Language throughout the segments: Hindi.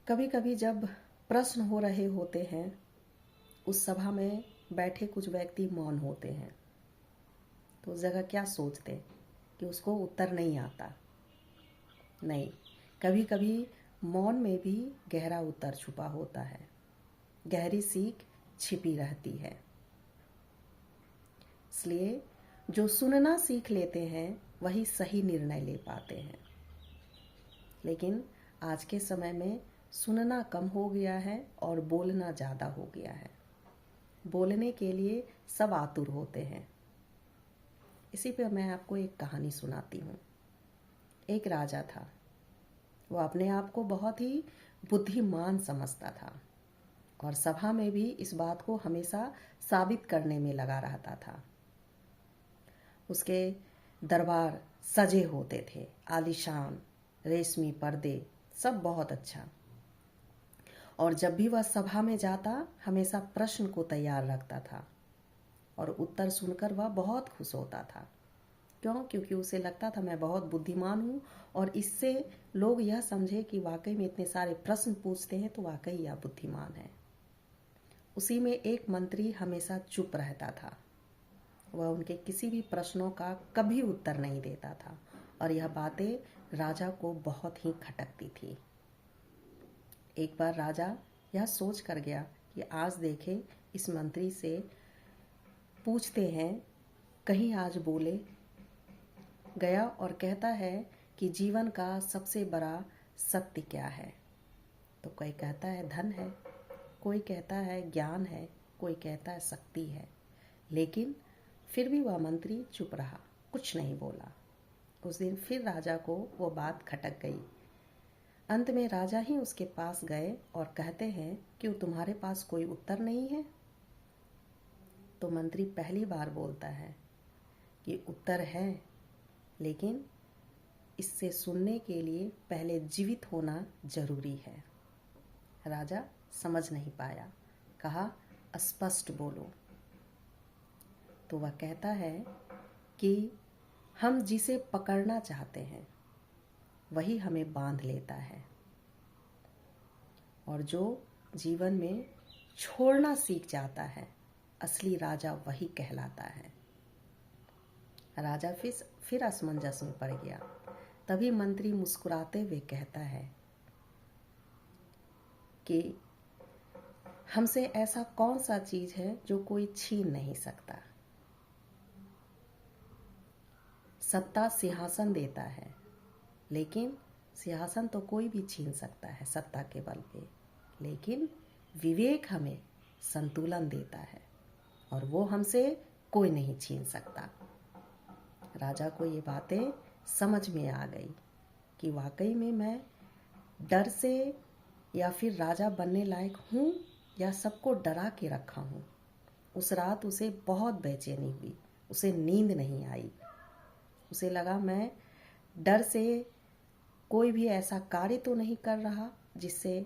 कभी कभी जब प्रश्न हो रहे होते हैं, उस सभा में बैठे कुछ व्यक्ति मौन होते हैं, तो उस जगह क्या सोचते कि उसको उत्तर नहीं आता। नहीं, कभी कभी मौन में भी गहरा उत्तर छुपा होता है, गहरी सीख छिपी रहती है। इसलिए जो सुनना सीख लेते हैं वही सही निर्णय ले पाते हैं। लेकिन आज के समय में सुनना कम हो गया है और बोलना ज़्यादा हो गया है। बोलने के लिए सब आतुर होते हैं। इसी पे मैं आपको एक कहानी सुनाती हूँ। एक राजा था। वो अपने आप को बहुत ही बुद्धिमान समझता था और सभा में भी इस बात को हमेशा साबित करने में लगा रहता था। उसके दरबार सजे होते थे, आलीशान, रेशमी पर्दे, सब बहुत अच्छा। और जब भी वह सभा में जाता हमेशा प्रश्न को तैयार रखता था और उत्तर सुनकर वह बहुत खुश होता था। क्यों? क्योंकि उसे लगता था मैं बहुत बुद्धिमान हूँ और इससे लोग यह समझे कि वाकई में इतने सारे प्रश्न पूछते हैं तो वाकई यह बुद्धिमान है। उसी में एक मंत्री हमेशा चुप रहता था। वह उनके किसी भी प्रश्नों का कभी उत्तर नहीं देता था और यह बातें राजा को बहुत ही खटकती थी। एक बार राजा यह सोच कर गया कि आज देखे इस मंत्री से पूछते हैं, कहीं आज बोले। गया और कहता है कि जीवन का सबसे बड़ा सत्य क्या है। तो कोई कहता है धन है, कोई कहता है ज्ञान है, कोई कहता है शक्ति है। लेकिन फिर भी वह मंत्री चुप रहा, कुछ नहीं बोला। उस दिन फिर राजा को वो बात खटक गई। अंत में राजा ही उसके पास गए और कहते हैं कि तुम्हारे पास कोई उत्तर नहीं है। तो मंत्री पहली बार बोलता है कि उत्तर है, लेकिन इससे सुनने के लिए पहले जीवित होना जरूरी है। राजा समझ नहीं पाया, कहा स्पष्ट बोलो। तो वह कहता है कि हम जिसे पकड़ना चाहते हैं वही हमें बांध लेता है और जो जीवन में छोड़ना सीख जाता है असली राजा वही कहलाता है। राजा फिर असमंजस में पड़ गया। तभी मंत्री मुस्कुराते हुए कहता है कि हमसे ऐसा कौन सा चीज है जो कोई छीन नहीं सकता। सत्ता सिंहासन देता है, लेकिन सिंहासन तो कोई भी छीन सकता है सत्ता के बल पे। लेकिन विवेक हमें संतुलन देता है और वो हमसे कोई नहीं छीन सकता। राजा को ये बातें समझ में आ गई कि वाकई में मैं डर से या फिर राजा बनने लायक हूँ या सबको डरा के रखा हूँ। उस रात उसे बहुत बेचैनी हुई, उसे नींद नहीं आई। उसे लगा मैं डर से कोई भी ऐसा कार्य तो नहीं कर रहा जिससे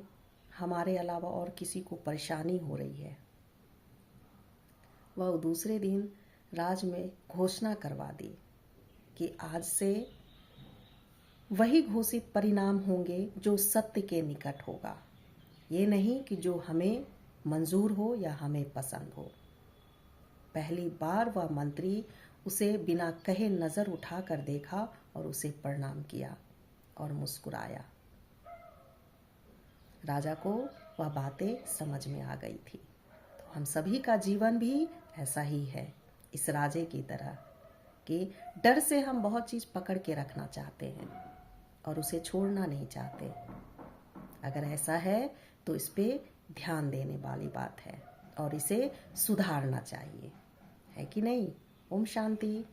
हमारे अलावा और किसी को परेशानी हो रही है। वह दूसरे दिन राज में घोषणा करवा दी कि आज से वही घोषित परिणाम होंगे जो सत्य के निकट होगा। ये नहीं कि जो हमें मंजूर हो या हमें पसंद हो। पहली बार वह मंत्री उसे बिना कहे नजर उठाकर देखा और उसे प्रणाम किया और मुस्कुराया। राजा को वह बातें समझ में आ गई थी। तो हम सभी का जीवन भी ऐसा ही है, इस राजे की तरह कि डर से हम बहुत चीज़ पकड़ के रखना चाहते हैं और उसे छोड़ना नहीं चाहते। अगर ऐसा है तो इस पे ध्यान देने वाली बात है और इसे सुधारना चाहिए, है कि नहीं? ओम शांति।